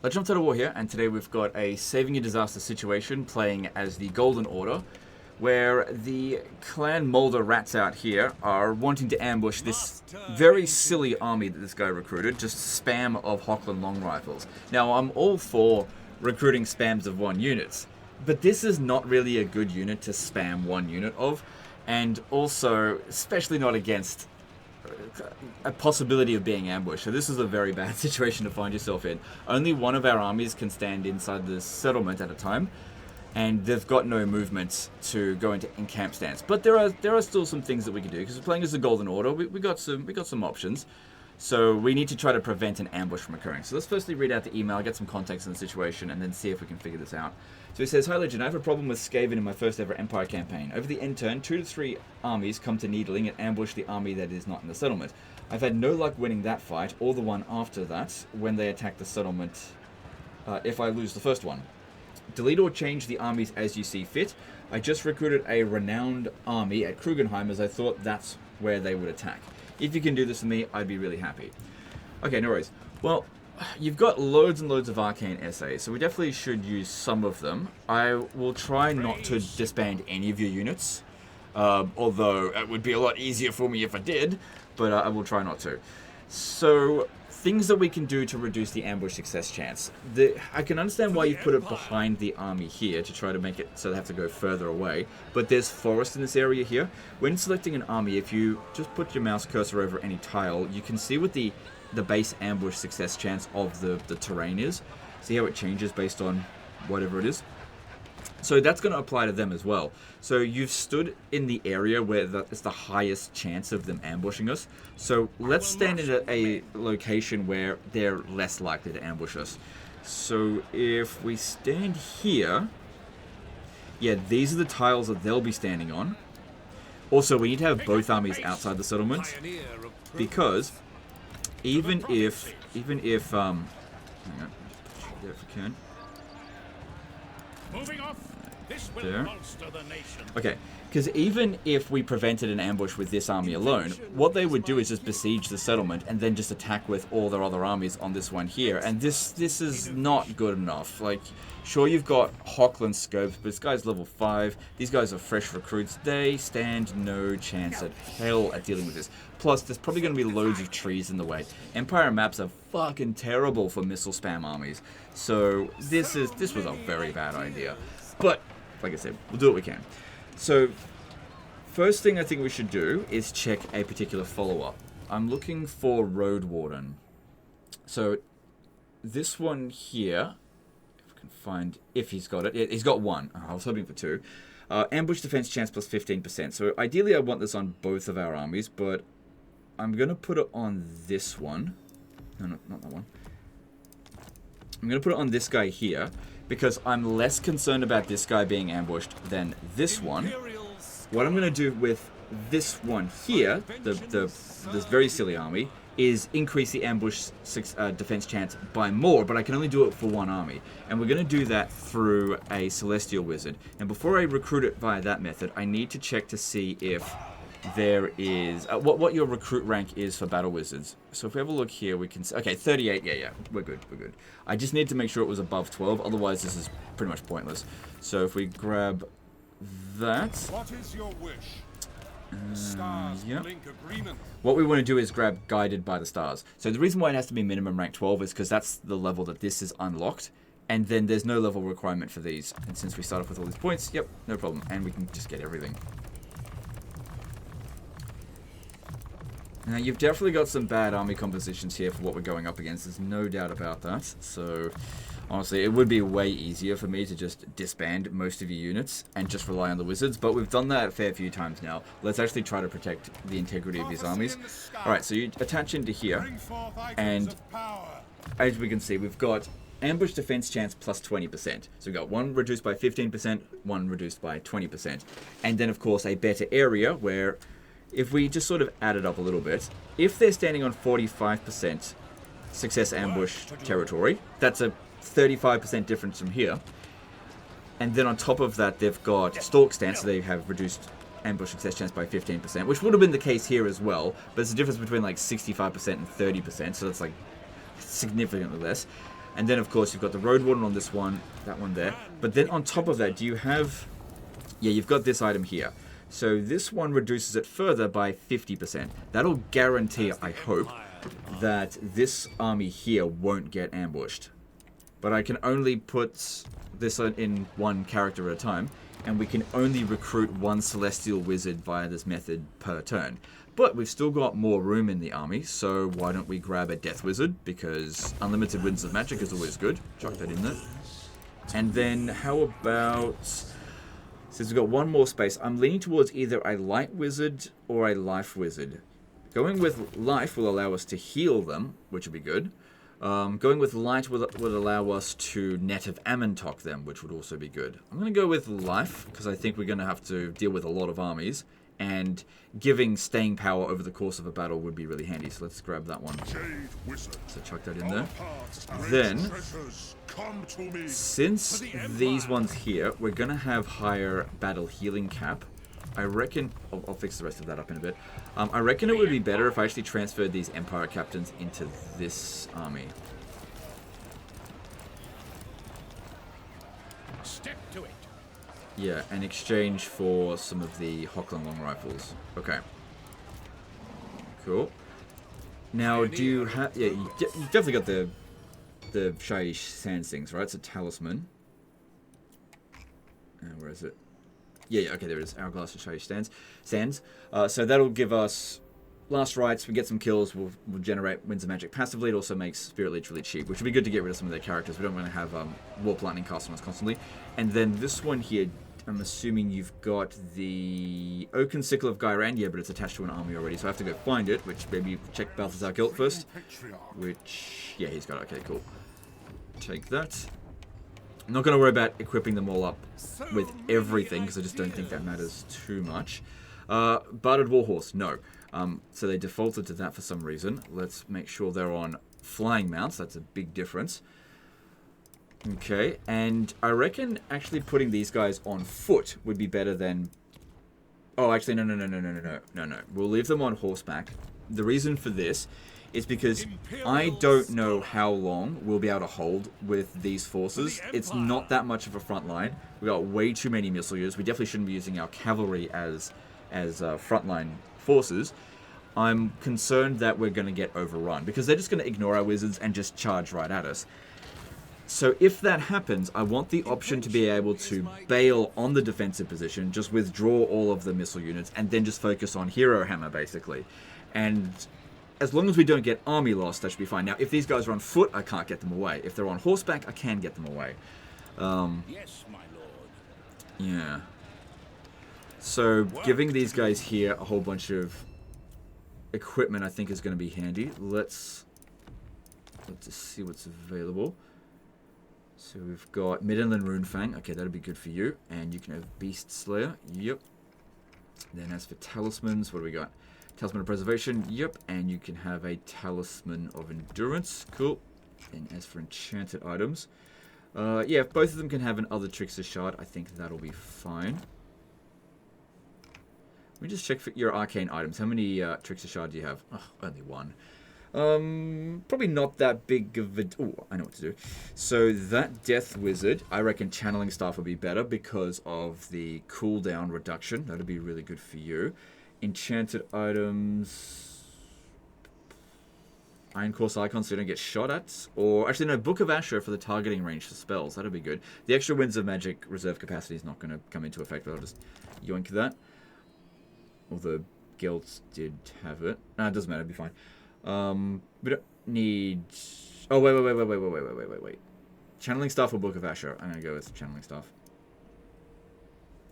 Legend of Total War here, and today we've got a saving a disaster situation playing as the Golden Order, where the clan Molder rats out here are wanting to ambush this very silly army that this guy recruited, just spam of Hochland long rifles. Now, I'm all for recruiting spams of one units, but this is not really a good unit to spam one unit of, and also, especially not against a possibility of being ambushed. So this is a very bad situation to find yourself in. Only one of our armies can stand inside the settlement at a time, and they've got no movement to go into camp stance. But there are still some things that we can do, because we're playing as the Golden Order. We got some options. So we need to try to prevent an ambush from occurring. So let's firstly read out the email, get some context on the situation, and then see if we can figure this out. So he says, "Hi Legend, I have a problem with Skaven in my first ever Empire campaign. Over the end turn, 2 to 3 armies come to Needling and ambush the army that is not in the settlement. I've had no luck winning that fight, or the one after that, when they attack the settlement, if I lose the first one. Delete or change the armies as you see fit. I just recruited a renowned army at Krugenheim as I thought that's where they would attack. If you can do this for me, I'd be really happy." Okay, no worries. Well, you've got loads and loads of arcane essays, so we definitely should use some of them. I will try not to disband any of your units, although it would be a lot easier for me if I did, but I will try not to. So, things that we can do to reduce the ambush success chance. I can understand why you put it behind the army here to try to make it so they have to go further away, but there's forest in this area here. When selecting an army, if you just put your mouse cursor over any tile, you can see what the base ambush success chance of the terrain is. See how it changes based on whatever it is? So that's going to apply to them as well. So you've stood in the area where it's the highest chance of them ambushing us. So let's stand in a location where they're less likely to ambush us. So if we stand here, yeah, these are the tiles that they'll be standing on. Also, we need to have both armies outside the settlement, because even if hang on, there if we can. Moving off. This will There. bolster the nation. Okay, because even if we prevented an ambush with this army alone, what they would do is just besiege the settlement and then just attack with all their other armies on this one here. And this is not good enough. Like, sure, you've got Hochland scopes, but this guy's level 5. These guys are fresh recruits. They stand no chance at hell at dealing with this. Plus, there's probably going to be loads of trees in the way. Empire maps are fucking terrible for missile spam armies. So this was a very bad idea. But like I said, we'll do what we can. So first thing I think we should do is check a particular follow-up. I'm looking for Road Warden. So this one here, if I can find, if he's got it. Yeah, he's got 1. Oh, I was hoping for 2. Ambush defense chance plus 15%. So ideally I want this on both of our armies, but I'm going to put it on this one. No, not that one. I'm going to put it on this guy here, because I'm less concerned about this guy being ambushed than this one. What I'm going to do with this one here, this very silly army, is increase the ambush defense chance by more, but I can only do it for one army. And we're going to do that through a Celestial Wizard. And before I recruit it via that method, I need to check to see if there is what your recruit rank is for battle wizards. So if we have a look here, we can see, okay, 38. Yeah, we're good. I just need to make sure it was above 12, otherwise this is pretty much pointless. So if we grab that, What is your wish? Stars yeah. blink agreement. What we want to do is grab Guided by the Stars. So the reason why it has to be minimum rank 12 is because that's the level that this is unlocked, and then there's no level requirement for these. And since we start off with all these points, yep, no problem, and we can just get everything. Now, you've definitely got some bad army compositions here for what we're going up against. There's no doubt about that. So, honestly, it would be way easier for me to just disband most of your units and just rely on the wizards. But we've done that a fair few times now. Let's actually try to protect the integrity of these armies. Alright, so you attach into here. And as we can see, we've got ambush defense chance plus 20%. So we've got one reduced by 15%, one reduced by 20%. And then, of course, a better area where, if we just sort of add it up a little bit, if they're standing on 45% success ambush territory, that's a 35% difference from here. And then on top of that, they've got stalk stance, so they have reduced ambush success chance by 15%, which would have been the case here as well, but it's a difference between like 65% and 30%, so that's like significantly less. And then, of course, you've got the Road Warden on this one, that one there. But then on top of that, do you have... Yeah, you've got this item here. So this one reduces it further by 50%. That'll guarantee, I hope, that this army here won't get ambushed. But I can only put this in one character at a time, and we can only recruit one Celestial Wizard via this method per turn. But we've still got more room in the army, so why don't we grab a Death Wizard, because unlimited winds of magic is always good. Chuck that in there. And then how about... Since we've got one more space, I'm leaning towards either a Light Wizard or a Life Wizard. Going with Life will allow us to heal them, which would be good. Going with Light would allow us to Net of Amontok them, which would also be good. I'm going to go with Life, because I think we're going to have to deal with a lot of armies. And giving staying power over the course of a battle would be really handy. So let's grab that one. So chuck that in there. Then, since these ones here, we're going to have higher battle healing cap. I reckon... I'll fix the rest of that up in a bit. I reckon it would be better if I actually transferred these Empire Captains into this army. Step to it. Yeah, in exchange for some of the Hochland long rifles. Okay. Cool. Now, do you have... Yeah, you definitely got the shiny sands things, right? It's a talisman. Where is it? Yeah, okay, there it is. Hourglass and shiny sands. So that'll give us last rites. We get some kills. We'll generate winds of magic passively. It also makes Spirit Leech really cheap, which would be good to get rid of some of their characters. We don't want to have Warp Lightning cast on us constantly. And then this one here, I'm assuming you've got the Oaken Sickle of Gyran. Yeah, but it's attached to an army already, so I have to go find it, which maybe check Balthazar Guilt first. Which, yeah, he's got it. Okay, cool. Take that. I'm not going to worry about equipping them all up with everything, because I just don't think that matters too much. Barded Warhorse, no. So they defaulted to that for some reason. Let's make sure they're on flying mounts. That's a big difference. Okay, and I reckon actually putting these guys on foot would be better than... Oh, actually, no. We'll leave them on horseback. The reason for this is because I don't know how long we'll be able to hold with these forces. It's not that much of a front line. We got way too many missile units. We definitely shouldn't be using our cavalry as frontline forces. I'm concerned that we're going to get overrun, because they're just going to ignore our wizards and just charge right at us. So if that happens, I want the option to be able to bail on the defensive position, just withdraw all of the missile units, and then just focus on Hero Hammer, basically. And as long as we don't get army loss, that should be fine. Now, if these guys are on foot, I can't get them away. If they're on horseback, I can get them away. Yes, my lord. Yeah. So, giving these guys here a whole bunch of equipment, I think, is going to be handy. Let's just see what's available. So we've got Mid-Inland Runefang. Okay, that'll be good for you. And you can have Beast Slayer. Yep. Then as for talismans, what do we got? Talisman of Preservation. Yep. And you can have a Talisman of Endurance. Cool. And as for enchanted items, yeah, if both of them can have an Other Trickster's Shard, I think that'll be fine. Let me just check for your arcane items. How many Trickster Shard do you have? Oh, only one. Probably not that big of a... Oh, I know what to do. So that Death Wizard, I reckon Channeling Staff would be better because of the cooldown reduction. That'd be really good for you. Enchanted items... Iron Course Icons so you don't get shot at. Or, actually no, Book of Asher for the targeting range for spells. That'd be good. The extra Winds of Magic reserve capacity is not going to come into effect, but I'll just yoink that. Although Guilds did have it. No, it doesn't matter, it'll be fine. We don't need... Oh, wait. Channeling Staff or Book of Asher? I'm going to go with Channeling Staff.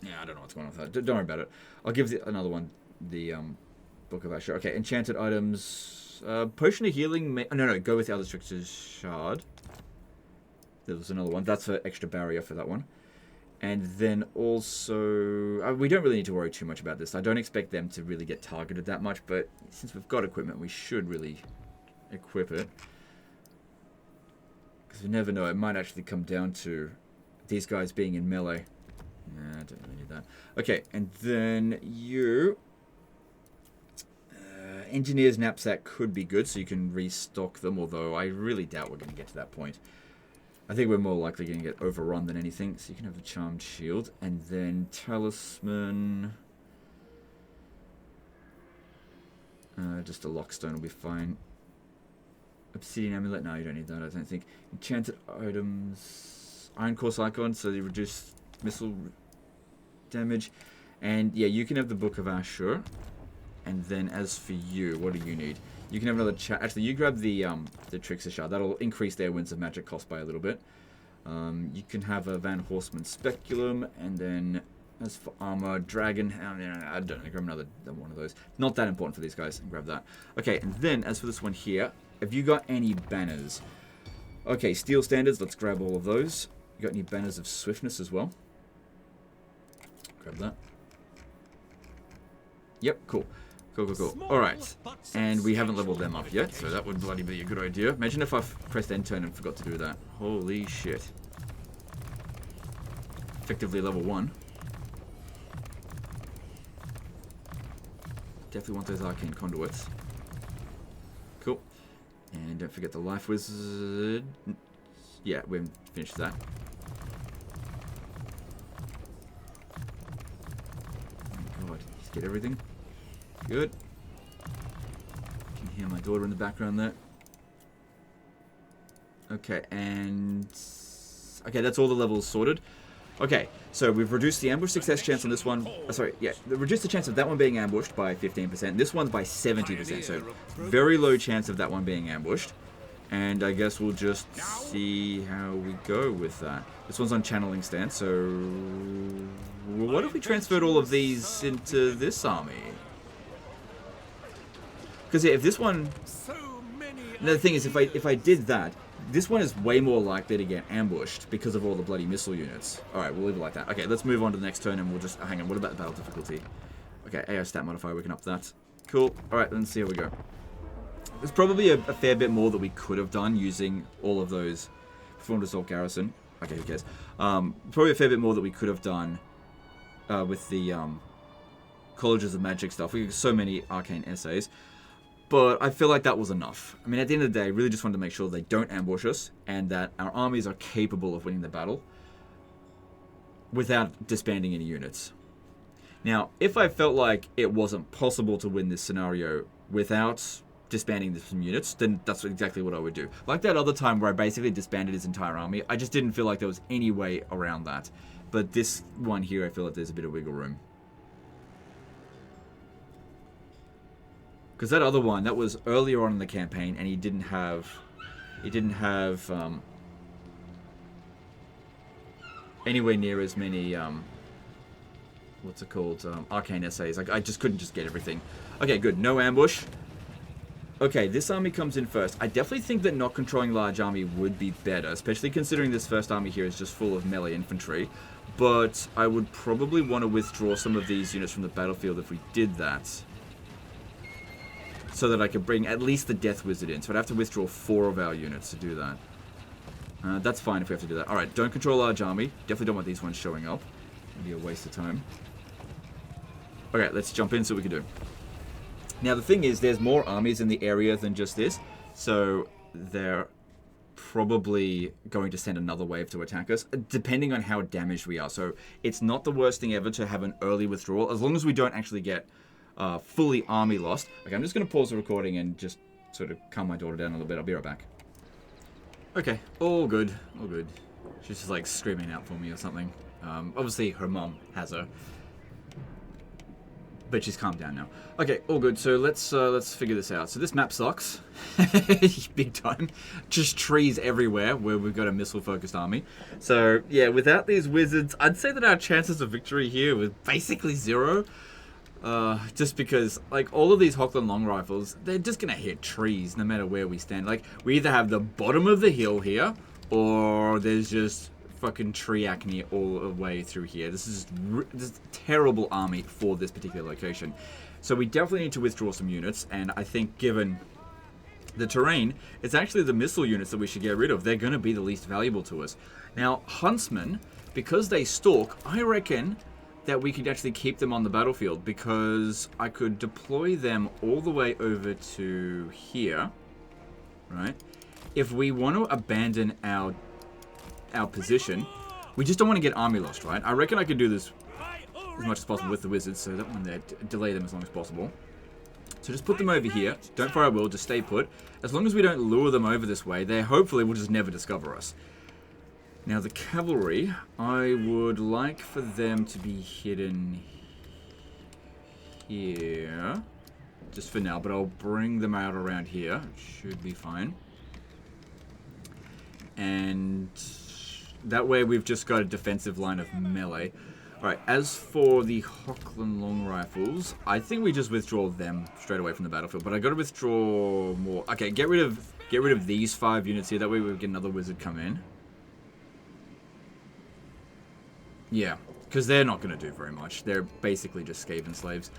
Yeah, I don't know what's going on with that. Don't worry about it. I'll give another one, the Book of Asher. Okay, enchanted items. Potion of Healing... No, go with the Other Trickster's Shard. There was another one. That's an extra barrier for that one. And then also... we don't really need to worry too much about this. I don't expect them to really get targeted that much, but since we've got equipment, we should really equip it. Because we never know. It might actually come down to these guys being in melee. Nah, I don't really need that. Okay, and then you... Engineer's Knapsack could be good, so you can restock them, although I really doubt we're going to get to that point. I think we're more likely going to get overrun than anything. So you can have the Charmed Shield. And then Talisman. Just a Lockstone will be fine. Obsidian Amulet. No, you don't need that, I don't think. Enchanted items. Iron Course Icon, so you reduce missile damage. And yeah, you can have the Book of Ashur. And then as for you, what do you need? You can have another actually, you grab the Trickster Shard. That'll increase their Winds of Magic cost by a little bit. You can have a Van Horseman Speculum, and then as for armor, Dragon. I don't know. Grab another one of those. Not that important for these guys. And grab that. Okay, and then as for this one here, have you got any banners? Okay, Steel Standards. Let's grab all of those. You got any banners of Swiftness as well? Grab that. Yep, cool. Cool. Alright. And we haven't leveled them up yet, so that would bloody be a good idea. Imagine if I pressed end turn and forgot to do that. Holy shit. Effectively level 1. Definitely want those arcane conduits. Cool. And don't forget the life wizard. Yeah, we haven't finished that. Oh my god, just get everything. Good. Can hear my daughter in the background there. Okay, and okay, that's all the levels sorted. Okay, so we've reduced the ambush success chance on this one. Reduced the chance of that one being ambushed by 15%. This one's by 70%, so very low chance of that one being ambushed. And I guess we'll just see how we go with that. This one's on channeling stance, so what if we transferred all of these into this army? Because yeah, if this one, the thing is, if I did that, this one is way more likely to get ambushed because of all the bloody missile units. All right, we'll leave it like that. Okay, let's move on to the next turn, and we'll just hang on. What about the battle difficulty? Okay, AI stat modifier, we can up that. Cool. All right, let's see how we go. There's probably a fair bit more that we could have done using all of those. Performed assault garrison. Okay, who cares? Probably a fair bit more that we could have done with the colleges of magic stuff. We got so many arcane essays. But I feel like that was enough. I mean, at the end of the day, I really just wanted to make sure they don't ambush us and that our armies are capable of winning the battle without disbanding any units. Now, if I felt like it wasn't possible to win this scenario without disbanding some units, then that's exactly what I would do. Like that other time where I basically disbanded his entire army, I just didn't feel like there was any way around that. But this one here, I feel like there's a bit of wiggle room. Because that other one, that was earlier on in the campaign, and he didn't have anywhere near as many, what's it called, arcane essays. Like, I just couldn't just get everything. Okay, good, no ambush. Okay, this army comes in first. I definitely think that not controlling large army would be better, especially considering this first army here is just full of melee infantry. But I would probably want to withdraw some of these units from the battlefield if we did that, so that I could bring at least the Death Wizard in. So I'd have to withdraw 4 of our units to do that. That's fine if we have to do that. Alright, don't control large army. Definitely don't want these ones showing up. It'd be a waste of time. Okay, let's jump in, see what we can do. Now the thing is, there's more armies in the area than just this. So they're probably going to send another wave to attack us, depending on how damaged we are. So it's not the worst thing ever to have an early withdrawal, as long as we don't actually get fully army lost. Okay, I'm just going to pause the recording and just sort of calm my daughter down a little bit. I'll be right back. Okay, all good, all good. She's just like screaming out for me or something. Obviously her mom has her, but she's calmed down now. Okay, all good. So let's figure this out. So this map sucks, big time. Just trees everywhere where we've got a missile-focused army. So yeah, without these wizards, I'd say that our chances of victory here was basically 0. Just because, like, all of these Hochland long rifles, they're just gonna hit trees no matter where we stand. Like, we either have the bottom of the hill here, or there's just fucking tree acne all the way through here. This is a terrible army for this particular location. So we definitely need to withdraw some units, and I think given the terrain, it's actually the missile units that we should get rid of. They're gonna be the least valuable to us. Now, Huntsmen, because they stalk, I reckon that we could actually keep them on the battlefield, because I could deploy them all the way over to here, right? If we want to abandon our our position. We just don't want to get army lost, right? I reckon I could do this as much as possible with the wizards, so that one there, delay them as long as possible. So just put them over here. Don't fire at will, just stay put. As long as we don't lure them over this way, they hopefully will just never discover us. Now the cavalry, I would like for them to be hidden here. Just for now, but I'll bring them out around here. Should be fine. And that way we've just got a defensive line of melee. Alright, as for the Hochland long rifles, I think we just withdraw them straight away from the battlefield. But I gotta withdraw more. Okay, get rid of these 5 units here. That way we get another wizard come in. Yeah, because they're not gonna do very much. They're basically just Skaven slaves.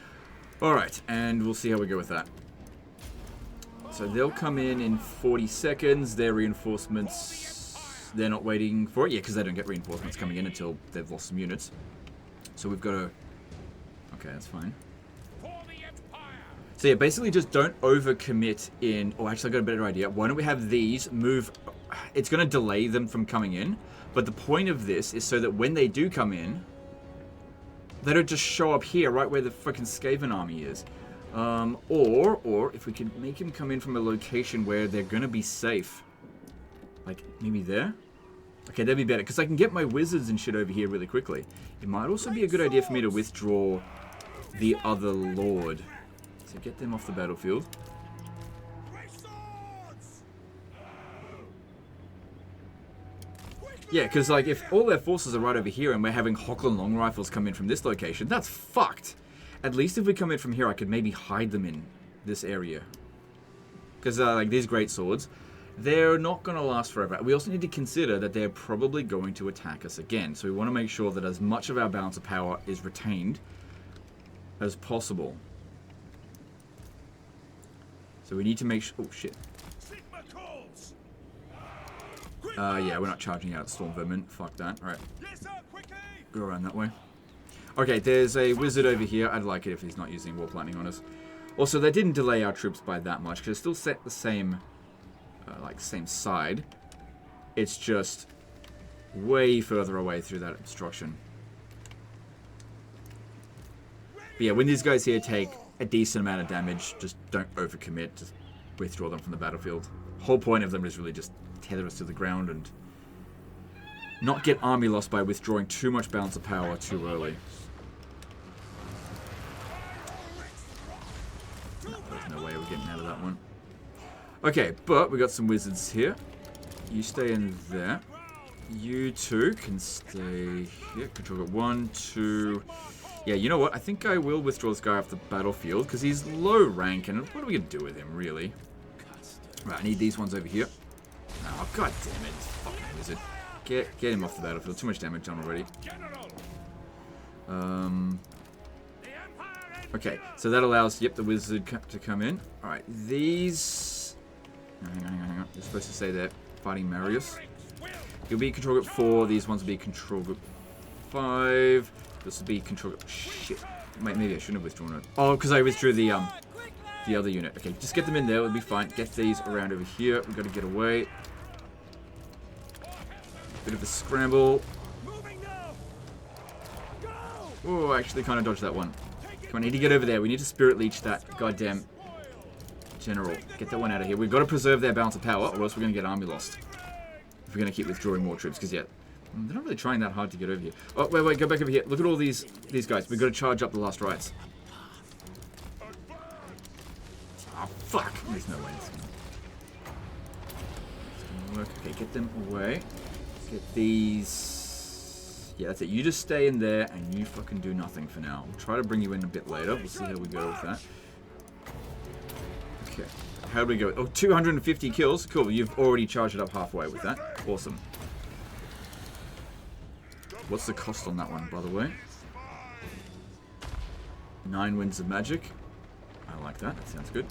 Alright, and we'll see how we go with that. So they'll come in 40 seconds. Their reinforcements, they're not waiting for it. Yeah, because they don't get reinforcements coming in until they've lost some units. So we've got to... Okay, that's fine. So yeah, basically just don't overcommit in... Oh, actually I got a better idea. Why don't we have these move... It's going to delay them from coming in. But the point of this is so that when they do come in, they don't just show up here, right where the freaking Skaven army is. Or if we could make him come in from a location where they're going to be safe. Like, maybe there? Okay, that'd be better, because I can get my wizards and shit over here really quickly. It might also be a good idea for me to withdraw the other lord. So get them off the battlefield. Yeah, because like if all their forces are right over here and we're having Hochland long rifles come in from this location, that's fucked. At least if we come in from here, I could maybe hide them in this area. Because like these great swords, they're not going to last forever. We also need to consider that they're probably going to attack us again. So we want to make sure that as much of our balance of power is retained as possible. So we need to make sure... Oh, shit. Yeah, we're not charging out Storm Vermin. Fuck that. Alright. Go around that way. Okay, there's a wizard over here. I'd like it if he's not using Warp Lightning on us. Also, they didn't delay our troops by that much, because it's still set the same... like, same side. It's just way further away through that obstruction. But yeah, when these guys here take a decent amount of damage, just don't overcommit. Just withdraw them from the battlefield. The whole point of them is really just tether us to the ground and not get army lost by withdrawing too much balance of power too early. No, there's no way we're getting out of that one. Okay, but we got some wizards here. You stay in there. You two can stay here. Control got 1, 2. Yeah, you know what? I think I will withdraw this guy off the battlefield because he's low rank, and what are we gonna do with him, really? Right, I need these ones over here. Oh, god damn it. Fucking wizard. Get him off the battlefield. Too much damage done already. Okay, so that allows, yep, the wizard to come in. Alright, these... Hang on. You're supposed to say they're fighting Marius. He'll be control group 4. These ones will be control group 5. This will be control group... Shit. Maybe I shouldn't have withdrawn it. Oh, because I withdrew the other unit. Okay, just get them in there. It'll be fine. Get these around over here. We've got to get away. Bit of a scramble. Oh, I actually kind of dodged that one. Come on, I need to get over there. We need to spirit leech that goddamn general. Get that one out of here. We've got to preserve their balance of power, or else we're going to get army lost. If we're going to keep withdrawing more troops, because yeah, they're not really trying that hard to get over here. Oh, wait, go back over here. Look at all these guys. We've got to charge up the last rights. Oh, fuck. There's no way this is going to work. Okay, get them away. Get these... Yeah, that's it. You just stay in there and you fucking do nothing for now. We'll try to bring you in a bit later. We'll see how we go with that. Okay. How do we go? Oh, 250 kills. Cool. You've already charged it up halfway with that. Awesome. What's the cost on that one, by the way? 9 winds of magic. I like that. That sounds good.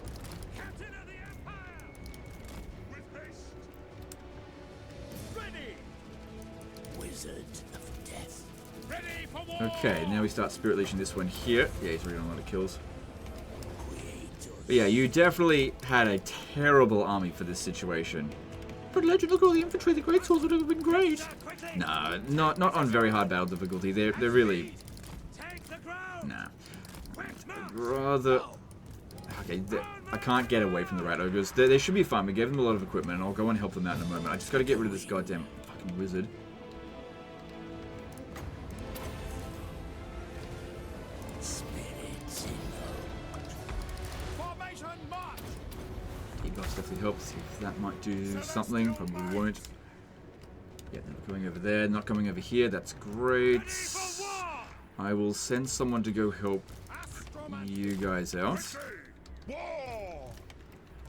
Okay, now we start spirit leeching this one here. Yeah, he's already on a lot of kills. But yeah, you definitely had a terrible army for this situation. But legend, look at all the infantry. The great swords would have been great. No, not on very hard battle difficulty. They're really... Nah. I'd rather... Okay, I can't get away from the rat ogres. They should be fine. We gave them a lot of equipment, and I'll go and help them out in a moment. I just got to get rid of this goddamn fucking wizard. Debuffs definitely helps. See if that might do something. Probably won't. Yeah, they're not going over there. Not coming over here. That's great. I will send someone to go help you guys out.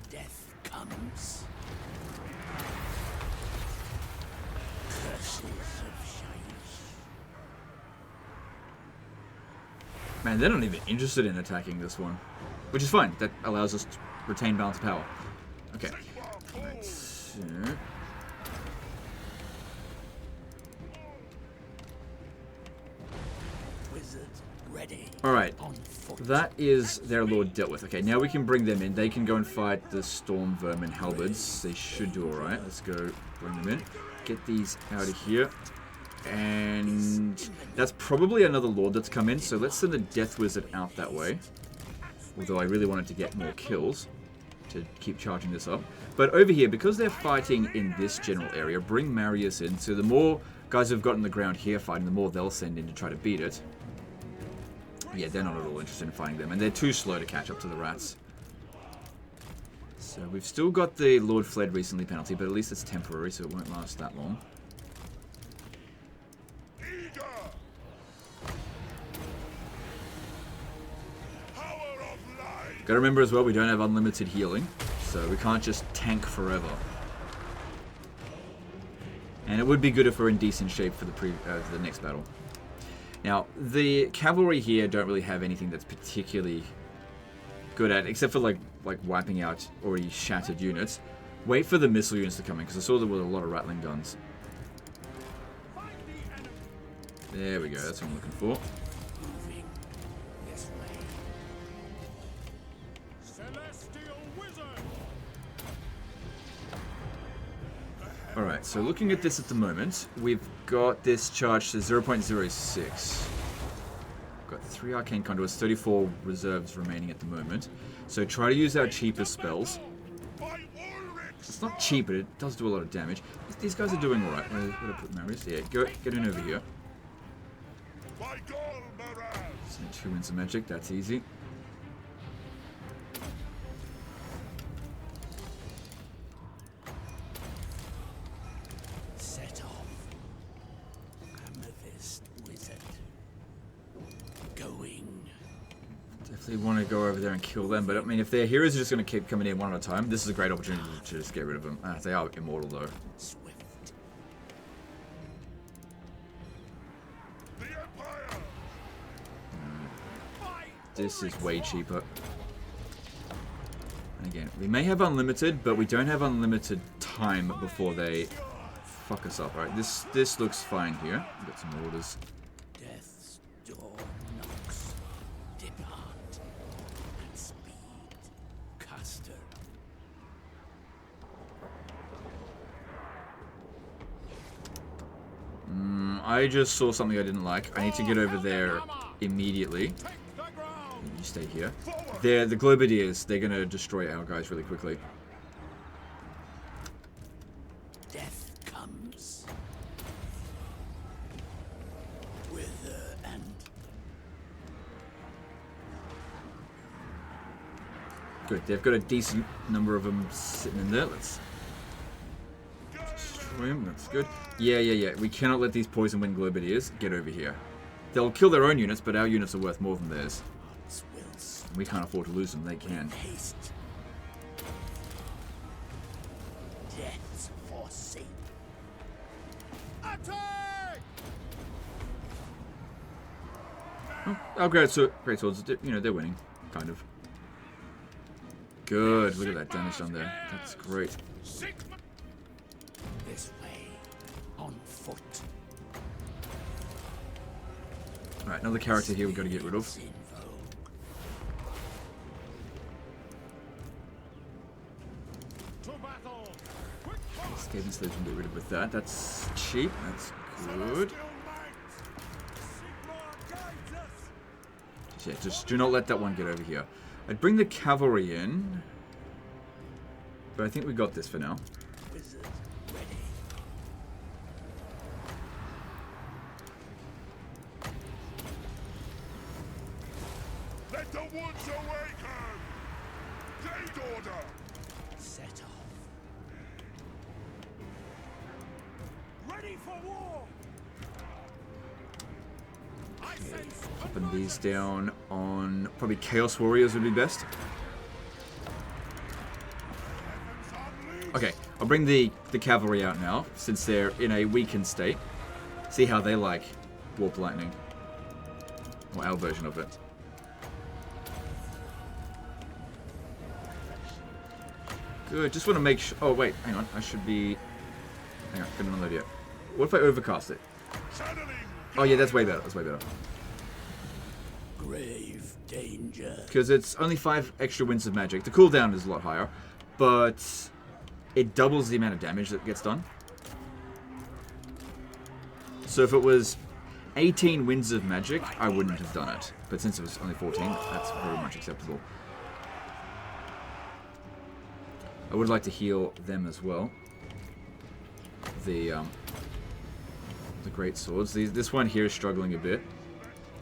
Death comes. Curses of shame. Man, they're not even interested in attacking this one. Which is fine. That allows us to retain balance of power. Okay. Let's, Alright. That is their lord dealt with. Okay, now we can bring them in. They can go and fight the storm vermin halberds. They should do alright. Let's go bring them in. Get these out of here. And that's probably another lord that's come in. So let's send the death wizard out that way. Although I really wanted to get more kills to keep charging this up. But over here, because they're fighting in this general area, bring Marius in. So the more guys who've gotten the ground here fighting, the more they'll send in to try to beat it. Yeah, they're not at all interested in fighting them. And they're too slow to catch up to the rats. So we've still got the Lord Fled recently penalty, but at least it's temporary, so it won't last that long. Gotta remember as well, we don't have unlimited healing, so we can't just tank forever. And it would be good if we're in decent shape for the next battle. Now, the cavalry here don't really have anything that's particularly good at, except for like wiping out already shattered units. Wait for the missile units to come in, because I saw there was a lot of rattling guns. There we go, that's what I'm looking for. Alright, so looking at this at the moment, we've got this charge to 0.06. Got 3 arcane conduits, 34 reserves remaining at the moment. So try to use our cheapest spells. It's not cheap, but it does do a lot of damage. These guys are doing alright. Where do I put Marius? Yeah, get in over here. So 2 wins of magic, that's easy. They want to go over there and kill them, but I mean, if their heroes are just going to keep coming in one at a time, this is a great opportunity to just get rid of them. They are immortal though. This is way cheaper. And again, we may have unlimited, but we don't have unlimited time before they fuck us up. Right? This looks fine here. We've got some orders. Death's door knocks. Depart at speed. Caster. I just saw something I didn't like. I need to get over there immediately. You stay here. They're the Globadiers. They're gonna destroy our guys really quickly. Death comes. Wither and Good. They've got a decent number of them sitting in there. Let's destroy them. That's good. Yeah. We cannot let these poison wind Globadiers get over here. They'll kill their own units, but our units are worth more than theirs. We can't afford to lose them. They can. haste. Death's forsake. Attack! Oh, our great swords, you know, they're winning, kind of. Good. Look at that damage done there. That's great. This way, on foot. All right, another character here we've got to get rid of. Skaven slaves can get rid of with that. That's cheap. That's good. Yeah, just do not let that one get over here. I'd bring the cavalry in, but I think we got this for now. Let the woods awaken! Date order! Set off. Ready for war! I sense Popping these down on probably Chaos Warriors would be best. Okay, I'll bring the cavalry out now, since they're in a weakened state. See how they like Warp Lightning. Or our version of it. Good, just want to make sure... Oh, wait, hang on. I should be... Hang on, couldn't unload yet. What if I overcast it? Oh, yeah, that's way better. That's way better. Grave danger. Because it's only 5 extra winds of magic. The cooldown is a lot higher, but it doubles the amount of damage that gets done. So if it was 18 winds of magic, I wouldn't have done it. But since it was only 14, that's very much acceptable. I would like to heal them as well. The great swords. This one here is struggling a bit.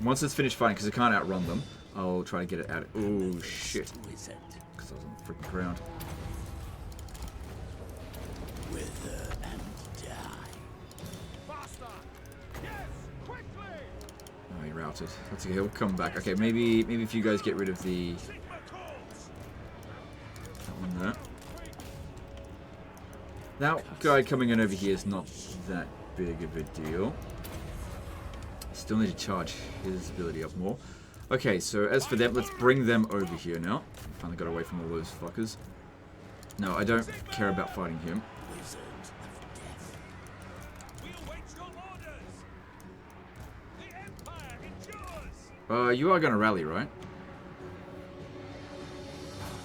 Once it's finished fighting, because I can't outrun them, I'll try to get it out. Oh shit! Because I was on the freaking ground. Wither and die. faster! Yes! Quickly! Oh, he routed. That's okay. He'll come back. Okay, maybe if you guys get rid of the Sigma calls! that one there. That guy coming in over here is not that big of a deal. Still need to charge his ability up more. Okay, so as for them, let's bring them over here now. Finally got away from all those fuckers. No, I don't care about fighting him. Wizard of death. We await your orders! The Empire endures! You are going to rally, right?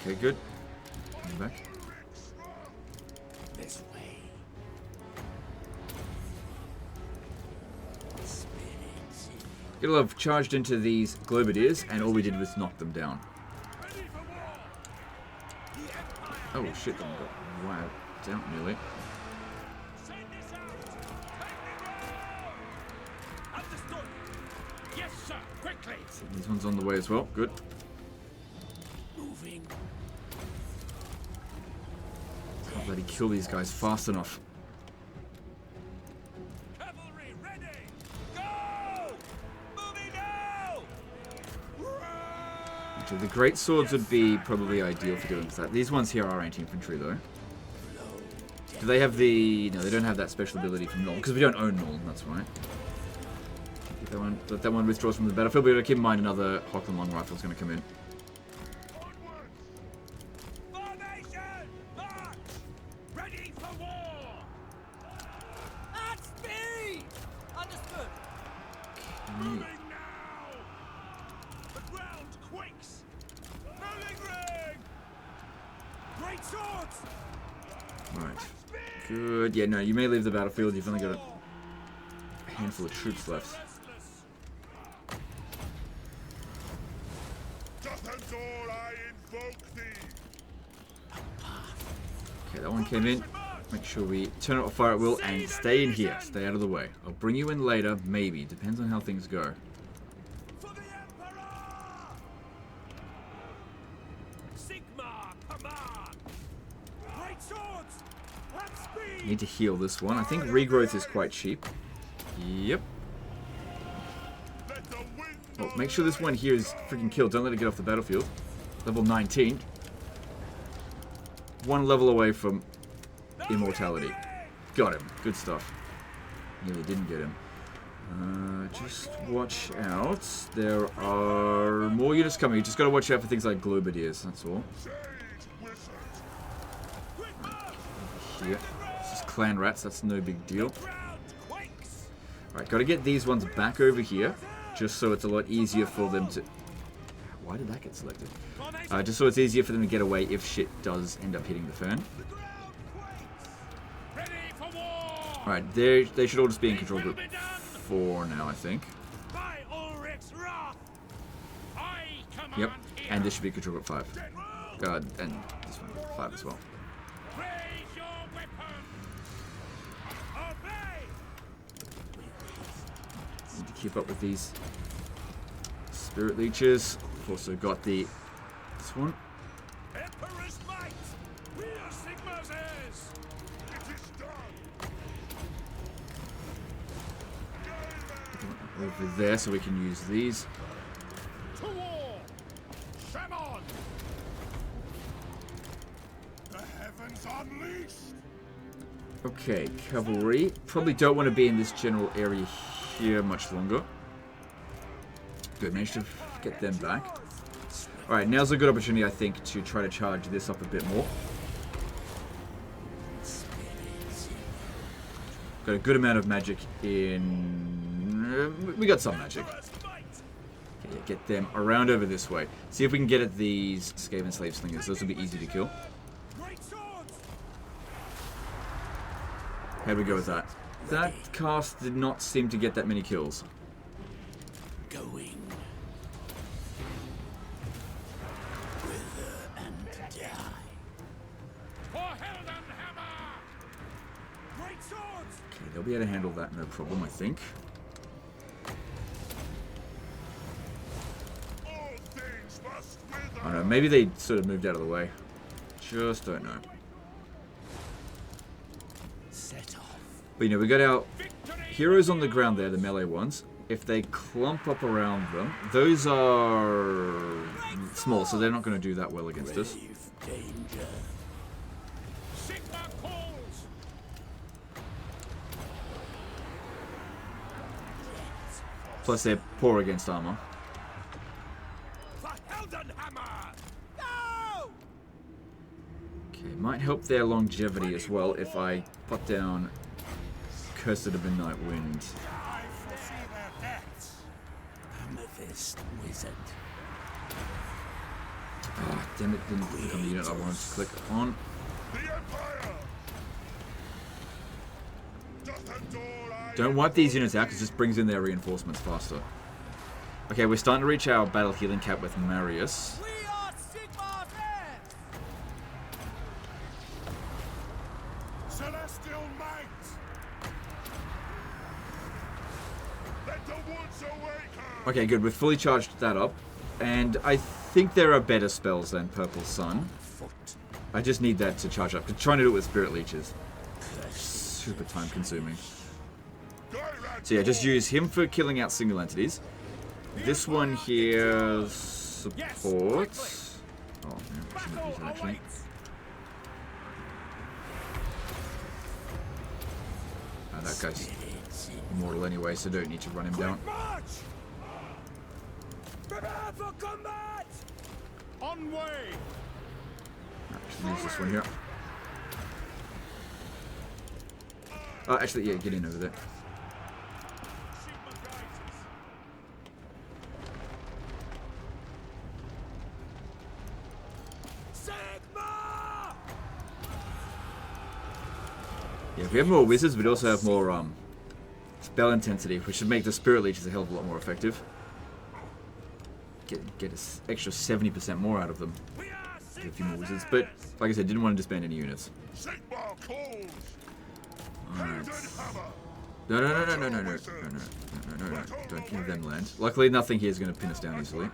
Okay, good. Come back. This way. Spirits. It'll have charged into these Globadiers, and all we did was knock them down. Ready for war! The Empire Oh shit, that one got wiped out nearly. send this out! Take the road! Understood! Yes, sir! Quickly! These ones on the way as well. Good. Moving. Can't bloody kill these guys fast enough. Cavalry ready! Go! Moving now! So the great swords would be probably ideal for doing that. These ones here are anti-infantry though. Do they have the... No, they don't have that special ability from Null, because we don't own Null, that's why. Let that one withdraws from the battlefield, but keep in mind another Hockland Long Rifle is going to come in. Formation! March! Ready for war! At speed! Understood! Moving now! The ground quakes! Rolling ring! Great swords! Right. Good. Yeah, no, you may leave the battlefield. You've only got a handful of troops left. All I invoke thee! Okay, that one came in. Make sure we turn it off fire at will and stay in here. Stay out of the way. I'll bring you in later, maybe. Depends on how things go. For the Emperor! Sigma command! Great swords! At speed! Need to heal this one. I think regrowth is quite cheap. Yep. Let the wind Oh, make sure this one here is freaking killed. Don't let it get off the battlefield. Level 19. One level away from immortality. Got him. Good stuff. Nearly didn't get him. Just watch out. There are more units coming. You just gotta watch out for things like Globadiers, that's all. Here. It's just clan rats, that's no big deal. Alright, gotta get these ones back over here, just so it's a lot easier for them to... Why did that get selected? Just so it's easier for them to get away if shit does end up hitting the fan. Ready Alright, they should all just be in control group 4 now, I think. By Ulrich's wrath, I command Yep, here. and this should be control group 5. God, and this one, 5 as well. Raise your weapon. Obey. Need to keep up with these spirit leeches. We've also got this one. Emperor's might. We are Sigma's heirs. It is done. Over there, so we can use these. To war. Shemon. The heavens unleashed. Okay, cavalry. Probably don't want to be in this general area here much longer. Good, managed to get them back. Alright, now's a good opportunity, I think, to try to charge this up a bit more. Got a good amount of magic in... we got some magic. Okay, yeah, get them around over this way. See if we can get at these Skaven slave slingers. Those will be easy to kill. Great swords. How we go with that? That cast did not seem to get that many kills. Going. Wither and die. For Heldenhammer. Great swords. Okay, they'll be able to handle that no problem, I think. All things must I wither. don't know, maybe they sort of moved out of the way. Just don't know. Set off. But you know, we got our Victory. heroes on the ground there, the melee ones. If they clump up around them, those are small, so they're not going to do that well against us. Brave danger. Sigma calls. Plus they're poor against armor. For Heldenhammer. No. Okay, might help their longevity as well if I put down Cursed of Midnight Wind. I foresee their deaths. Amethyst wizard. Ah, damn it, didn't click on the unit I wanted to click on. The Empire. Doth adore I. Don't wipe these units out because this brings in their reinforcements faster. Okay, we're starting to reach our battle healing cap with Marius. We are Sigma's heirs. Celestial might. Let the woods awaken. Okay, good, we've fully charged that up. And I think there are better spells than Purple Sun. Foot. I just need that to charge up. 'Cause trying to do it with Spirit Leeches, super time consuming. So yeah, just use him for killing out single entities. This one here supports. Oh, yeah, I shouldn't have used that actually. That guy's immortal anyway, so don't need to run him down. March. Prepare for combat. On way. Actually, use this one here. Actually, yeah, get in over there. Sigma guides us. Sigma. Yeah, if we have more wizards, we'd also have more spell intensity, which should make the Spirit Leeches a hell of a lot more effective. Get us extra 70% more out of them. We are Get a few more Sigma's wizards, but heirs. like I said, didn't want to disband any units. Sigma calls. Alright. Heldenhammer. No, no, no, no, no, no, no, no, no, no, no, no, no. Don't give them land. Luckily, nothing here is going to pin us down easily.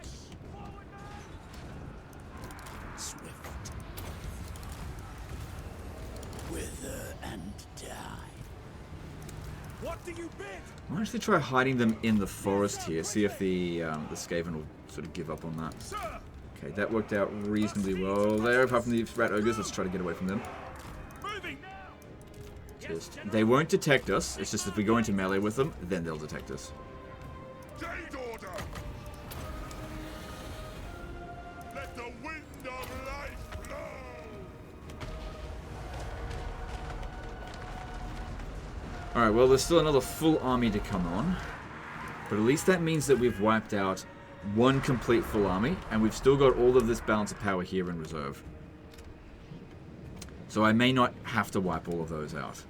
Swift. Wither and die. What do you bid? I'll actually try hiding them in the forest here. See if the Skaven will sort of give up on that. Sir. Okay, that worked out reasonably well there. Apart from the rat ogres, let's try to get away from them. Moving now. Just, they won't detect us. It's just if we go into melee with them, then they'll detect us. Jade order. Let the wind of life blow. Alright, well, there's still another full army to come on. But at least that means that we've wiped out one complete full army, and we've still got all of this balance of power here in reserve. So I may not have to wipe all of those out.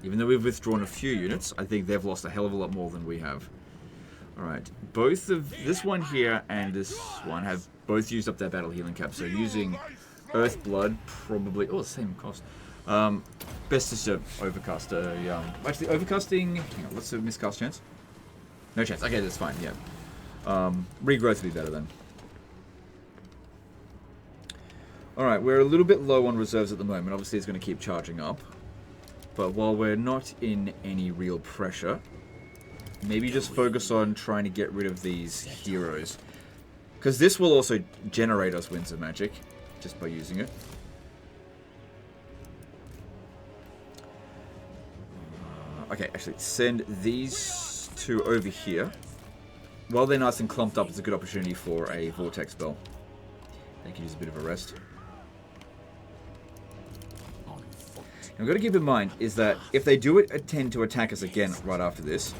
Even though we've withdrawn a few units, I think they've lost a hell of a lot more than we have. Alright, both of this one here and this one have both used up their battle healing cap, so using Earth Blood probably... Oh, same cost. Best just to overcast a... actually, overcasting... Hang on, what's the miscast chance? No chance. Okay, that's fine, yeah. Regrowth would be better then. Alright, we're a little bit low on reserves at the moment. Obviously, it's going to keep charging up. But while we're not in any real pressure, maybe just focus on trying to get rid of these heroes. Because this will also generate us Winds of Magic, just by using it. Okay, actually, send these two over here. While they're nice and clumped up, it's a good opportunity for a Vortex spell. They can use a bit of a rest. And we've got to keep in mind is that if they do intend to attack us again right after this,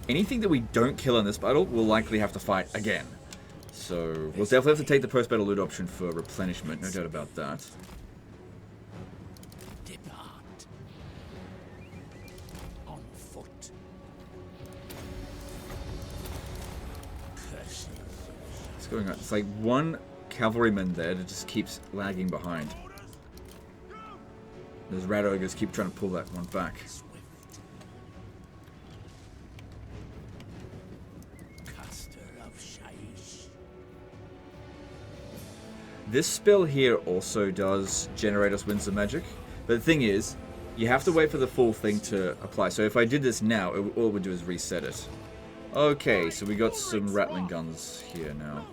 anything that we don't kill in this battle, we'll likely have to fight again. So we'll definitely have to take the post-battle loot option for replenishment, no doubt about that. Depart. On foot. Curses. What's going on? It's like one cavalryman there that just keeps lagging behind. Those rat ogres keep trying to pull that one back. This spell here also does generate us Winds of Magic, but the thing is, you have to wait for the full thing to apply. So if I did this now, all it would do is reset it. Okay, so we got some rattling guns here now.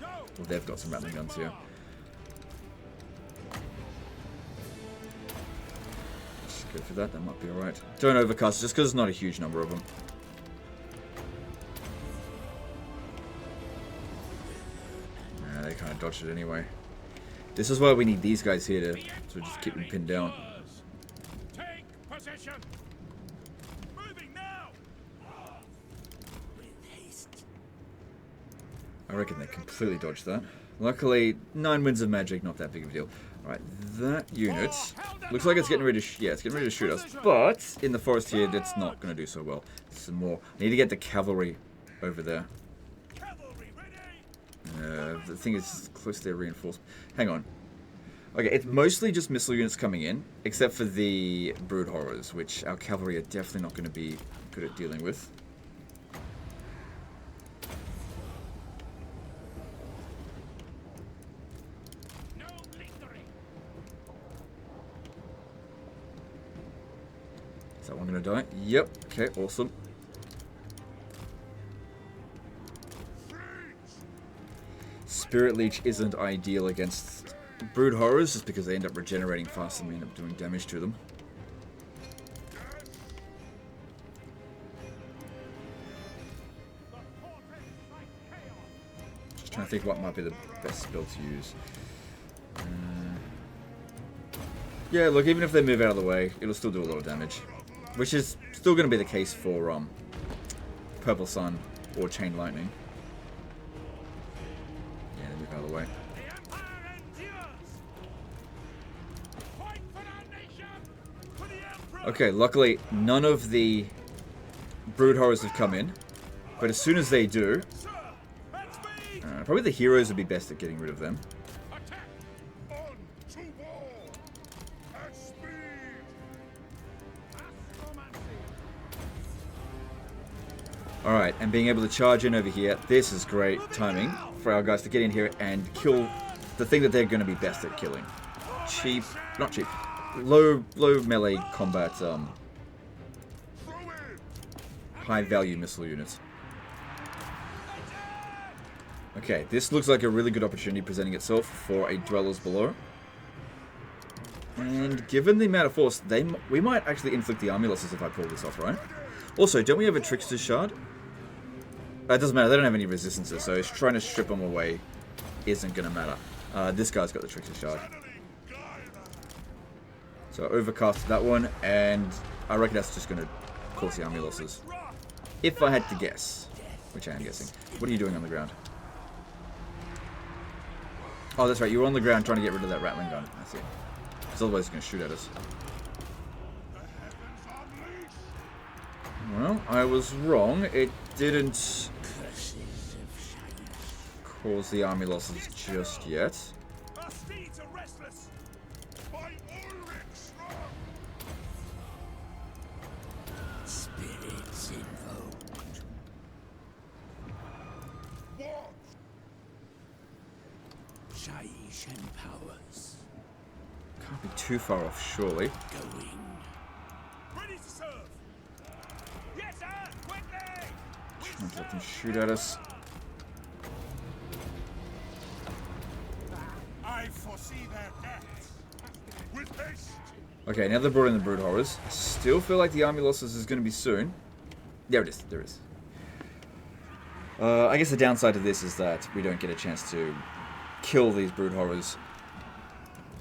Well, they've got some rattling guns here. Just go for that, that might be alright. Don't overcast, just because there's not a huge number of them. They kind of dodged it anyway. This is why we need these guys here to just keep them pinned down. Take possession. Moving now. With haste. I reckon they completely dodged that. Luckily, 9 Winds of Magic, not that big of a deal. Alright, that unit looks like it's getting ready to it's getting ready to shoot us. But in the forest here, that's not going to do so well. Some more. I need to get the cavalry over there. The thing is close to their reinforcement. Hang on. Okay, it's mostly just missile units coming in, except for the brood horrors, which our cavalry are definitely not going to be good at dealing with. No lingering. Is that one going to die? Yep. Okay, awesome. Spirit Leech isn't ideal against brood horrors just because they end up regenerating fast and we end up doing damage to them. Just trying to think what might be the best spell to use. Yeah, look, even if they move out of the way, it'll still do a lot of damage. Which is still going to be the case for Purple Sun or Chain Lightning. Out of the way. The Empire endures. Fight for our nation. For the Emperor. Okay, luckily none of the brood horrors have come in, but as soon as they do, Sir, at speed. probably the heroes would be best at getting rid of them. Attack. On to war. At speed. Alright, and being able to charge in over here, this is great timing for our guys to get in here and kill the thing that they're going to be best at killing. Cheap, not cheap, low melee combat, high value missile units. Okay, this looks like a really good opportunity presenting itself for a Dwellers Below. And given the amount of force, we might actually inflict the army losses if I pull this off, right? Also, don't we have a Trickster's Shard? It doesn't matter, they don't have any resistances, so trying to strip them away isn't going to matter. This guy's got the Trickster's Shard. So overcast that one, and I reckon that's just going to cause the army losses. If I had to guess, which I am guessing. What are you doing on the ground? Oh, that's right, you were on the ground trying to get rid of that rattling gun. I see. Because otherwise he's going to shoot at us. wrong. I was wrong. It didn't cause the army losses just yet. Our steeds are restless. By Ulrich strong. Spirits invoked. What? Shaishan powers. Can't be too far off, surely. Going. Ready to serve. Yes, sir. Quickly. Trying to let them shoot at us. I foresee their death. With haste. Okay, now they've brought in the brood horrors. I still feel like the army losses is going to be soon. There it is. There it is. I guess the downside to this is that we don't get a chance to kill these brood horrors.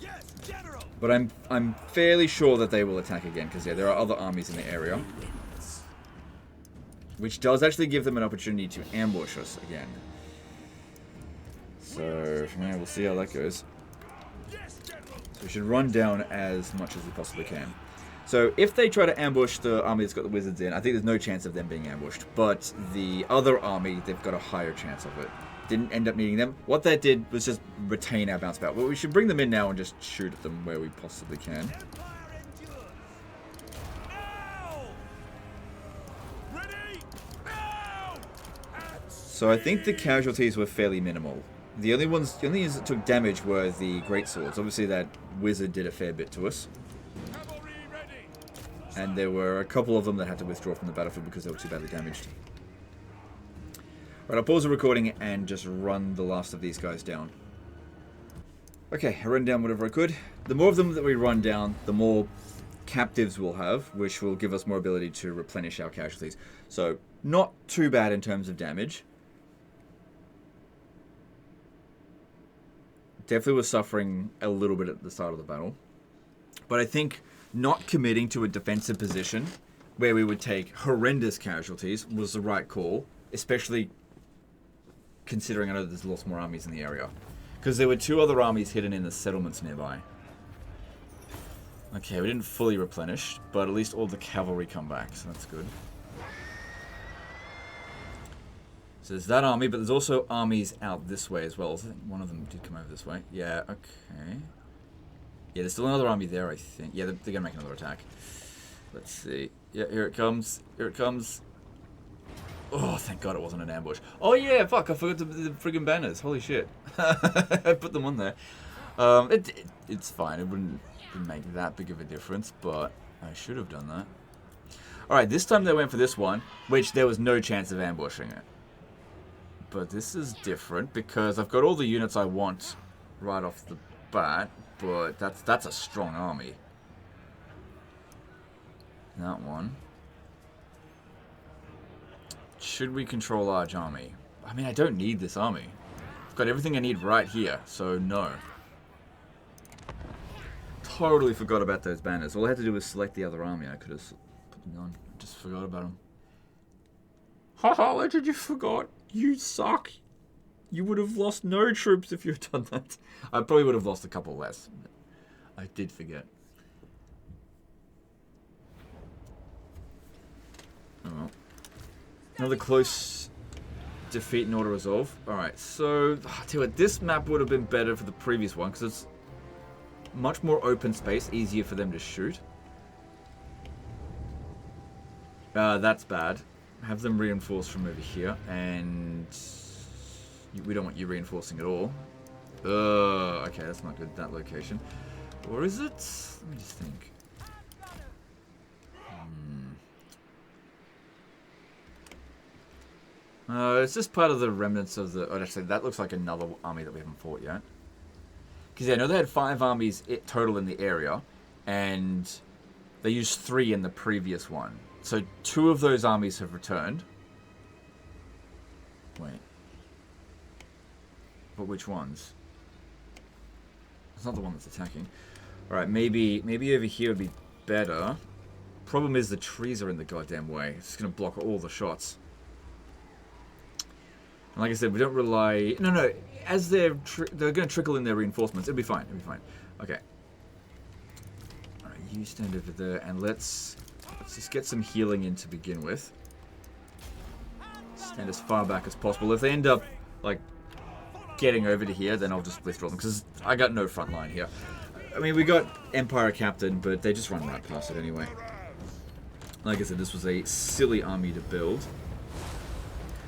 Yes, General. But I'm fairly sure that they will attack again because yeah, there are other armies in the area, which does actually give them an opportunity to ambush us again. So yeah, we'll see how that goes. Yes, General. So we should run down as much as we possibly can. So if they try to ambush the army that's got the wizards in, I think there's no chance of them being ambushed. But the other army, they've got a higher chance of it. Didn't end up needing them. What that did was just retain our bounce back. Well, we should bring them in now and just shoot at them where we possibly can. Empire endures. Now. Ready. Now. At So I think the casualties were fairly minimal. The only ones that took damage were the greatswords. Obviously that wizard did a fair bit to us. cavalry ready. And there were a couple of them that had to withdraw from the battlefield because they were too badly damaged. Right, I'll pause the recording and just run the last of these guys down. Okay, I ran down whatever I could. The more of them that we run down, the more captives we'll have, which will give us more ability to replenish our casualties. So, not too bad in terms of damage. Definitely was suffering a little bit at the start of the battle. But I think not committing to a defensive position where we would take horrendous casualties was the right call, especially considering I know there's lots more armies in the area. Because there were two other armies hidden in the settlements nearby. Okay, we didn't fully replenish, but at least all the cavalry come back, so that's good. So there's that army, but there's also armies out this way as well. I think one of them did come over this way. Yeah, okay. Yeah, there's still another army there, I think. Yeah, they're going to make another attack. Let's see. Yeah, here it comes. Here it comes. Oh, thank God it wasn't an ambush. Oh, yeah, fuck, I forgot the friggin' banners. Holy shit. I put them on there. It's fine. It wouldn't make that big of a difference, but I should have done that. Alright, this time they went for this one, which there was no chance of ambushing it. But this is different, because I've got all the units I want right off the bat, but that's a strong army. That one. Should we control large army? I mean, I don't need this army. I've got everything I need right here, so no. Totally forgot about those banners. All I had to do was select the other army. I could have put them on. I just forgot about them. Haha, why did you forgot? You suck. You would have lost no troops if you had done that. I probably would have lost a couple less. But I did forget. Oh well. Another close defeat and auto resolve. Alright, so I'll tell you what, this map would have been better for the previous one because it's much more open space, easier for them to shoot. That's bad. Have them reinforced from over here, and we don't want you reinforcing at all. Okay, that's not good, that location. Or is it? Let me just think. It's just part of the remnants of the... Oh, actually, that looks like another army that we haven't fought yet. Because, yeah, I know they had 5 armies total in the area, and they used 3 in the previous one. So 2 of those armies have returned. Wait. But which ones? It's not the one that's attacking. Alright, maybe over here would be better. Problem is the trees are in the goddamn way. It's going to block all the shots. And like I said, we don't rely... No. As they're going to trickle in their reinforcements. It'll be fine. It'll be fine. Okay. Alright, you stand over there and let's just get some healing in to begin with. stand as far back as possible. If they end up, like, getting over to here, then I'll just withdraw them, because I got no front line here. I mean, we got Empire Captain, but they just run right past it anyway. Like I said, this was a silly army to build.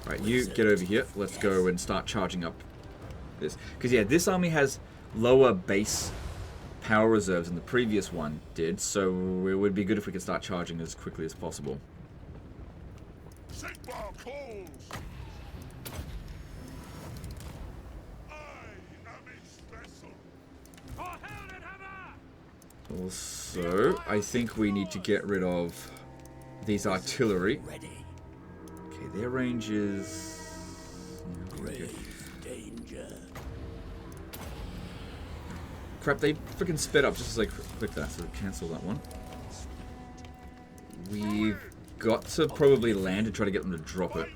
Alright, you get over here. Let's go and start charging up this. Because, yeah, this army has lower base power reserves than the previous one did, so it would be good if we could start charging as quickly as possible. Sigmar calls. I am its vessel. For Helden Hammer! Also, I think we need to get rid of these artillery. Ready. Okay, their range is... Grave danger. Crap, they freaking sped up just as I clicked that, so cancel that one. We've got to probably land and try to get them to drop it.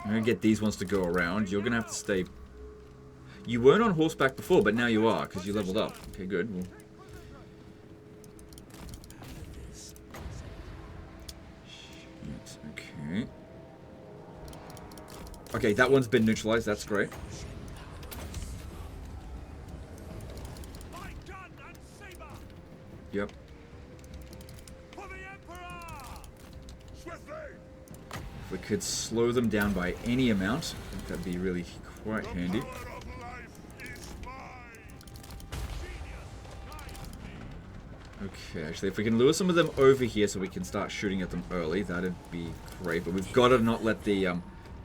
I'm going to get these ones to go around. You're going to have to stay... You weren't on horseback before, but now you are, because you leveled up. Okay, good. Well... Okay. Okay, that one's been neutralized. That's great. My gun and saber. Yep. For the Emperor. Swiftly. If we could slow them down by any amount, I think that'd be really quite handy. Power of life is mine. Okay, actually, if we can lure some of them over here so we can start shooting at them early, that'd be great. But we've got to not let the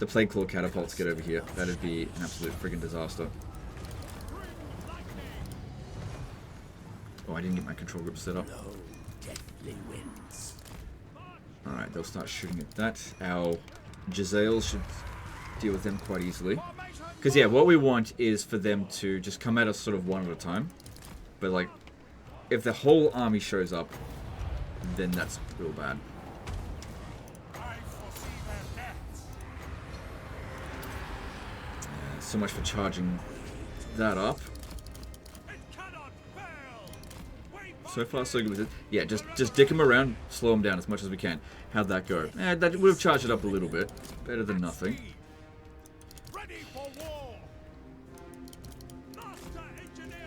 Plague Claw catapults get over here. That'd be an absolute friggin' disaster. Oh, I didn't get my control group set up. No deathly winds. Alright, they'll start shooting at that. Our Jezzails should deal with them quite easily. Because, yeah, what we want is for them to just come at us sort of one at a time. But, like, if the whole army shows up, then that's real bad. I foresee their deaths. So much for charging that up. It cannot fail. We So far, so good with it. Yeah, just dick them around, slow them down as much as we can. How'd that go? That would have charged it up a little bit. Better than nothing. ready for war. Master engineer.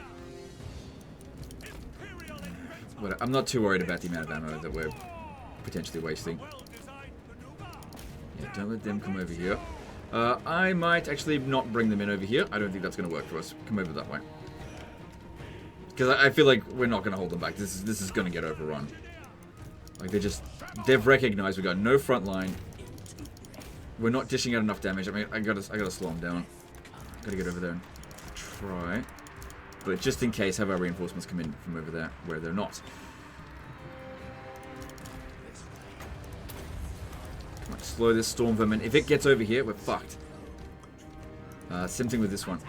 Imperial inventor. But I'm not too worried about the amount of ammo that we're potentially wasting. Well-designed maneuver. Yeah, don't let them come over here. I might actually not bring them in over here. I don't think that's going to work for us. Come over that way. Because I feel like we're not going to hold them back. This is going to get overrun. Like, they've recognized we got no front line. We're not dishing out enough damage. I mean, I gotta slow them down. Gotta get over there and try. But just in case, have our reinforcements come in from over there, where they're not. Come on, slow this storm vermin. If it gets over here, we're fucked. Same thing with this one.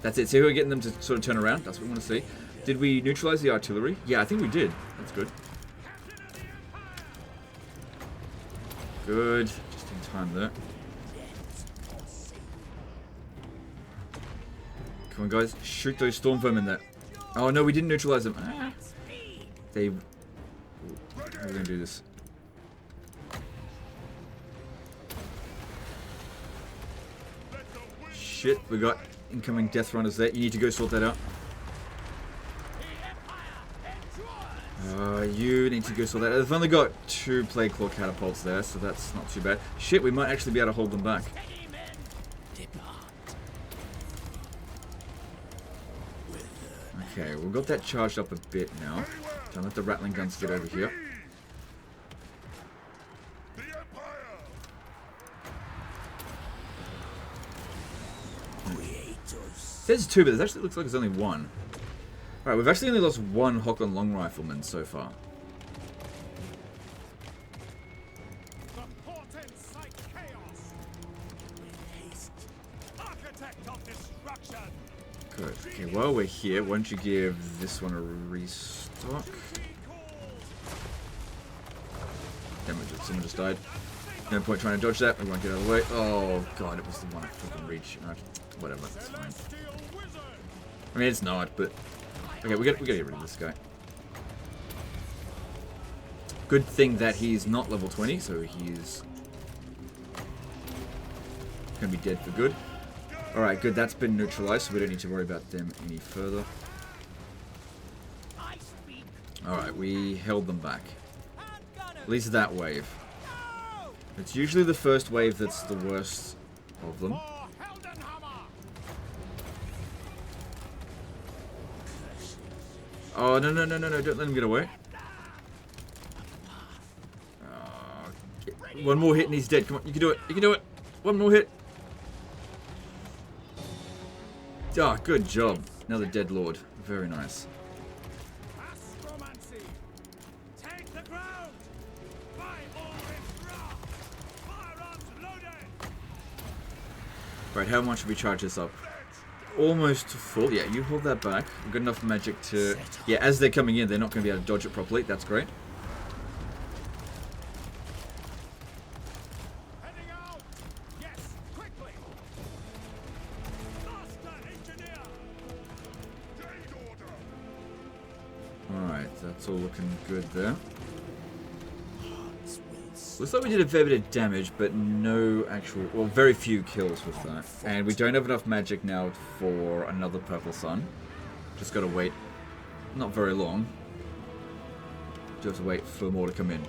That's it. See how we're getting them to sort of turn around? That's what we want to see. Did we neutralize the artillery? Yeah, I think we did. That's good. Good. Just in time there. Come on, guys. Shoot those storm vermin there. Oh, no, we didn't neutralize them. Ah. They... How are we going to do this? Shit, we got incoming death runners there. You need to go sort that out. You need to go sort that out. They've only got 2 Plague Claw catapults there, so that's not too bad. Shit, we might actually be able to hold them back. Okay, we've got that charged up a bit now. Don't let the rattling guns get over here. The Empire. It says 2, but it actually looks like there's only 1. Alright, we've actually only lost 1 Hockland Long Rifleman so far. The portent sight chaos. Haste. Architect of destruction. Good. Okay, while we're here, why don't you give this one a restock? Damn it, someone just died. No point trying to dodge that. We won't get out of the way. Oh god, it was the one I couldn't reach. Okay, whatever, it's fine. I mean, it's not, but okay, we gotta get rid of this guy. Good thing that he's not level 20, so he's going to be dead for good. Alright, good. That's been neutralized, so we don't need to worry about them any further. Alright, we held them back. At least that wave. It's usually the first wave that's the worst of them. Oh, no, no, no, no, no, don't let him get away. One more hit and he's dead. Come on, you can do it. You can do it. One more hit. Ah, good job. Another dead lord. Very nice. Right, how much should we charge this up? Almost full. Yeah, you hold that back. Good enough magic to... Yeah, as they're coming in, they're not going to be able to dodge it properly. That's great. Alright, that's all looking good there. Looks like we did a fair bit of damage, but no actual... Well, very few kills with that. And we don't have enough magic now for another purple sun. Just gotta wait. Not very long. Just have to wait for more to come in.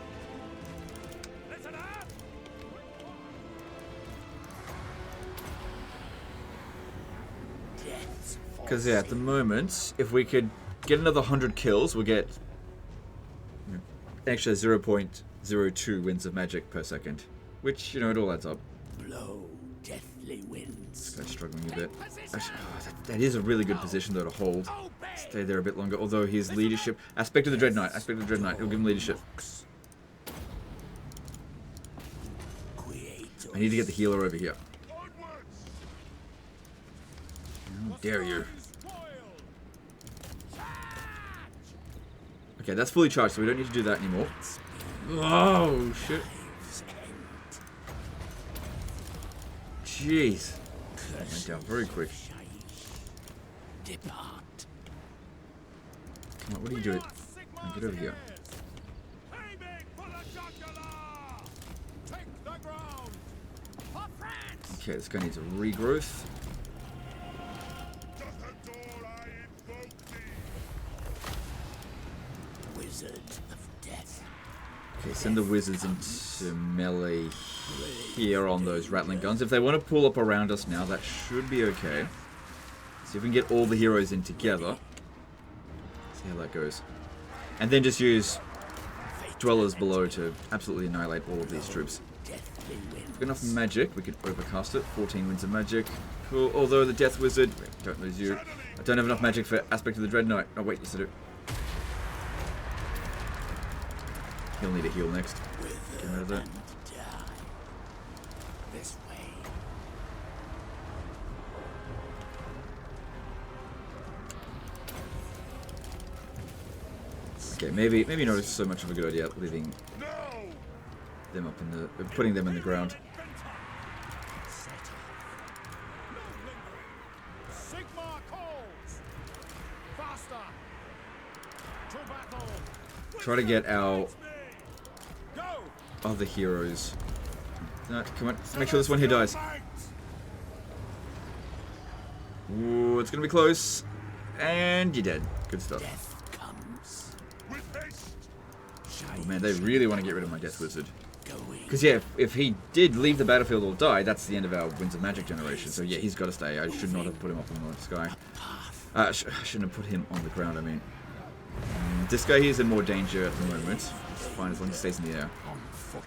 Because, yeah, at the moment, if we could get another 100 kills, we'll get... Actually, 0.02 winds of magic per second. Which, you know, it all adds up. Blow deathly winds. This guy's struggling a bit. Actually, that is a really good position, though, to hold. Stay there a bit longer, although his leadership... Aspect of the Dread Knight. Aspect of the Dread Knight. It'll give him leadership. I need to get the healer over here. How dare you. Okay, that's fully charged, so we don't need to do that anymore. Oh, shit. Jeez. That went down very quick. Come on, what are you doing? Get over here. Okay, this guy needs a regrowth. Okay, send the wizards into melee here on those rattling guns. If they want to pull up around us now, that should be okay. See if we can get all the heroes in together. See how that goes. And then just use dwellers below to absolutely annihilate all of these troops. If we've got enough magic, we could overcast it. 14 winds of magic. Cool. Although the Death Wizard... Wait, don't lose you. I don't have enough magic for Aspect of the Dread Knight. Oh wait, yes I do. He'll need a heal next. Get rid of that. This way. Okay, maybe not so much of a good idea leaving them up in the... putting them in the ground. Try to get our other heroes. No, come on, make sure this one here dies. Ooh, it's gonna be close. And you're dead. Good stuff. Oh man, they really want to get rid of my Death Wizard. Because yeah, if he did leave the battlefield or die, that's the end of our Winds of Magic generation. So yeah, he's got to stay. I should not have put him up in the sky. I shouldn't have put him on the ground, I mean. This guy here is in more danger at the moment. It's fine as long as he stays in the air. On foot.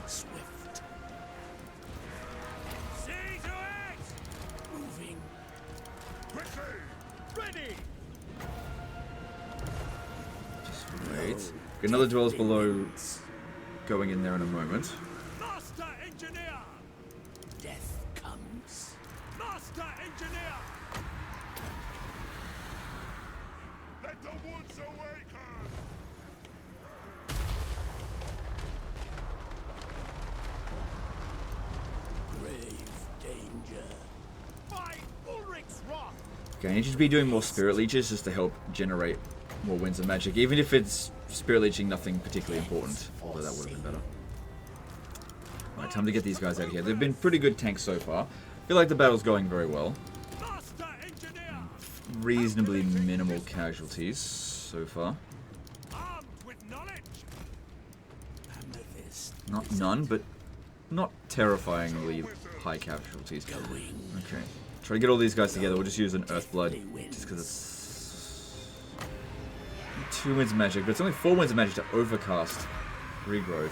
Swift. See to it! Moving. Ready! Just wait. Get another dwellers below going in there in a moment. Master Engineer! Death comes. Master Engineer! Let the woods awaken! Grave danger. By Ulrich's wrath! Okay, I need you to be doing more Spirit Leeches just to help generate more Winds of Magic, even if it's Spirit Leeching nothing particularly important, although that would have been better. Alright, time to get these guys out of here. They've been pretty good tanks so far. I feel like the battle's going very well. Master engineer, Reasonably minimal casualties so far. armed with knowledge. Amethyst. Not none, but not terrifyingly high casualties. Okay. Try to get all these guys together. We'll just use an Earthblood just because it's 2 Winds of Magic, but it's only 4 Winds of Magic to overcast regrowth.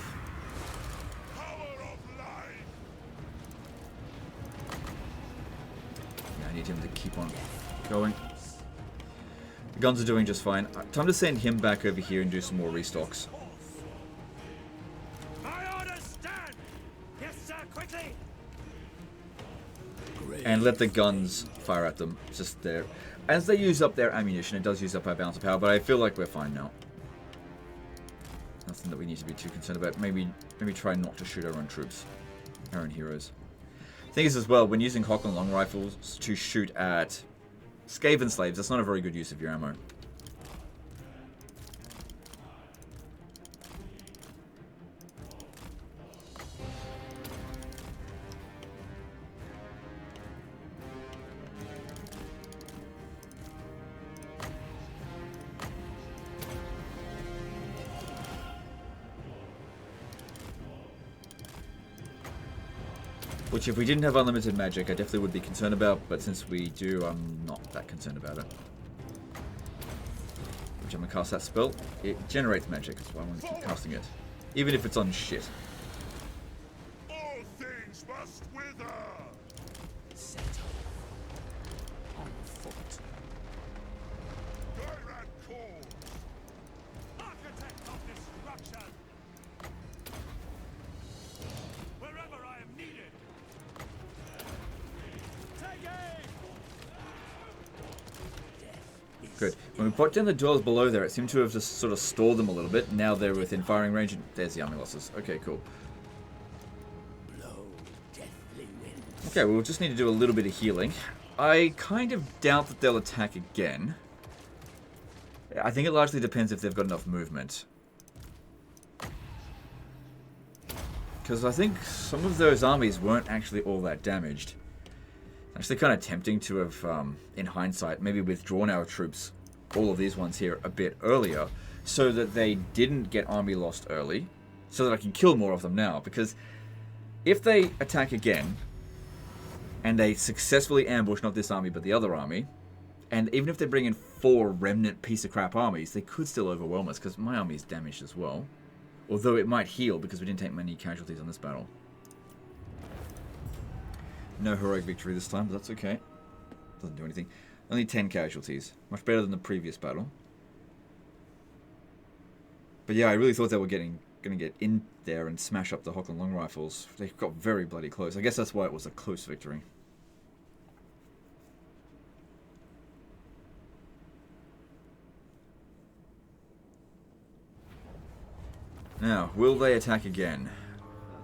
Power of life. Yeah, I need him to keep on going. The guns are doing just fine. Time to send him back over here and do some more restocks. My orders stand. Yes, sir. Quickly. And let the guns fire at them. Just there. As they use up their ammunition, it does use up our balance of power, but I feel like we're fine now. Nothing that we need to be too concerned about. Maybe try not to shoot our own troops. Our own heroes. Thing is as well, when using Hock and long rifles to shoot at Skaven slaves, that's not a very good use of your ammo. Which, if we didn't have unlimited magic, I definitely would be concerned about, but since we do, I'm not that concerned about it. Which I'm going to cast that spell. It generates magic, that's why I want to keep casting it. Even if it's on shit. All things must wither. Set on foot. Tyrant calls. Architect of destruction. Wherever I am needed. Take aim. Good. When we put down the dwellers below there, it seemed to have just sort of stalled them a little bit. Now they're within firing range, and there's the army losses. Okay, cool. Blow deathly wind. Okay, we'll just need to do a little bit of healing. I kind of doubt that they'll attack again. I think it largely depends if they've got enough movement. Because I think some of those armies weren't actually all that damaged. Actually kind of tempting to have, in hindsight, maybe withdrawn our troops, all of these ones here, a bit earlier, so that they didn't get army lost early, so that I can kill more of them now. Because if they attack again, and they successfully ambush not this army but the other army, and even if they bring in 4 remnant piece of crap armies, they could still overwhelm us, because my army is damaged as well. Although it might heal, because we didn't take many casualties on this battle. No heroic victory this time, but that's okay. Doesn't do anything. Only 10 casualties. Much better than the previous battle. But yeah, I really thought they were going to get in there and smash up the Hockland long rifles. They got very bloody close. I guess that's why it was a close victory. Now, will they attack again?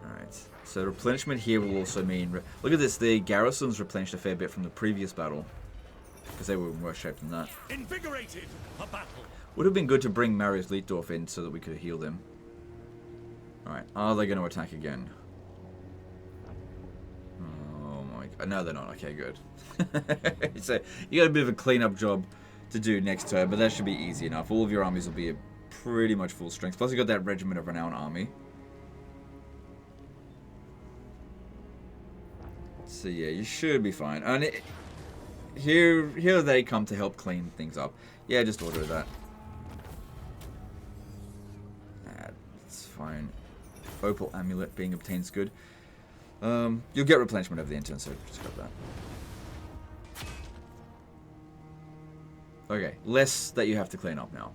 Alright. So replenishment here will also mean... Look at this, the garrisons replenished a fair bit from the previous battle. Because they were in worse shape than that. Invigorated for battle. Would have been good to bring Marius Leitdorf in so that we could heal them. Alright, are they going to attack again? Oh my god. No, they're not. Okay, good. So, you got a bit of a cleanup job to do next turn, but that should be easy enough. All of your armies will be pretty much full strength. Plus you got that Regiment of Renown army. So yeah, you should be fine. And here they come to help clean things up. Yeah, just order that. That's fine. Opal Amulet being obtained is good. You'll get replenishment over the end turn, so just grab that. Okay, less that you have to clean up now.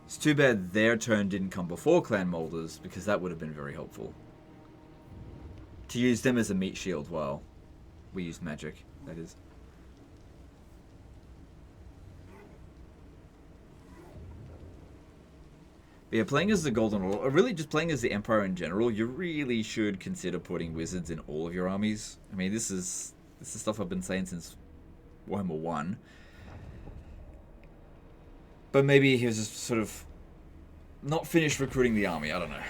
It's too bad their turn didn't come before Clan Molders, because that would have been very helpful. To use them as a meat shield while we used magic, that is. But yeah, playing as the Golden Order, or really just playing as the Empire in general, you really should consider putting wizards in all of your armies. I mean, this is stuff I've been saying since Warhammer 1. But maybe he was just sort of not finished recruiting the army, I don't know.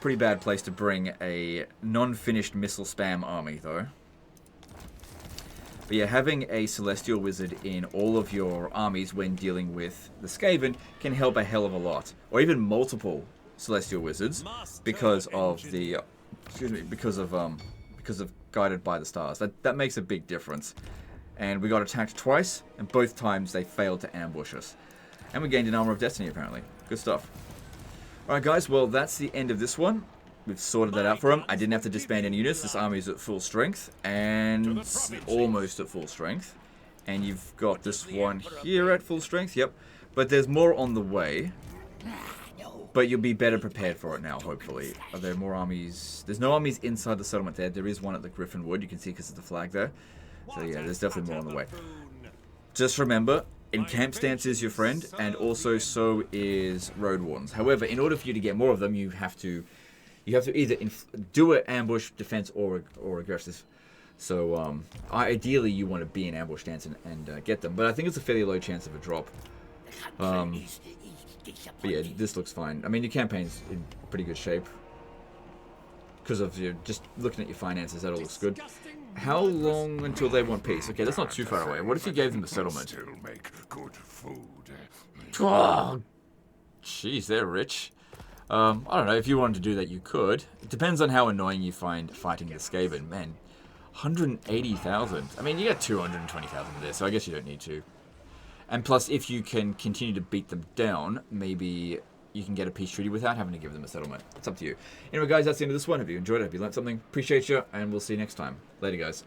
Pretty bad place to bring a non-finished missile spam army, though. But yeah, having a Celestial Wizard in all of your armies when dealing with the Skaven can help a hell of a lot. Or even multiple Celestial Wizards because of the... because of Guided by the Stars. That makes a big difference. And we got attacked twice, and both times they failed to ambush us. And we gained an Armor of Destiny, apparently. Good stuff. Alright guys, well that's the end of this one. We've sorted that out for him. I didn't have to disband any units. This army is at full strength. And almost at full strength. And you've got this one here at full strength. Yep. But there's more on the way. But you'll be better prepared for it now, hopefully. Are there more armies? There's no armies inside the settlement there. There is one at the Griffin Wood. You can see because of the flag there. So yeah, there's definitely more on the way. Just remember, in camp stance is your friend. And also so is Road Wardens. However, in order for you to get more of them, you have to either do an ambush, defense, or aggressive. So, ideally, you want to be in ambush stance and get them. But I think it's a fairly low chance of a drop. But yeah, this looks fine. I mean, your campaign's in pretty good shape. Because of your, just looking at your finances, that all looks good. How long until they want peace? Okay, that's not too far away. What if you gave them the settlement? Still make good food. Oh, jeez, they're rich. I don't know, if you wanted to do that, you could. It depends on how annoying you find fighting the Skaven. Man, 180,000. I mean, you get 220,000 there, so I guess you don't need to. And plus, if you can continue to beat them down, maybe you can get a peace treaty without having to give them a settlement. It's up to you. Anyway, guys, that's the end of this one. Hope you enjoyed it. Hope you learned something. Appreciate you, and we'll see you next time. Later, guys.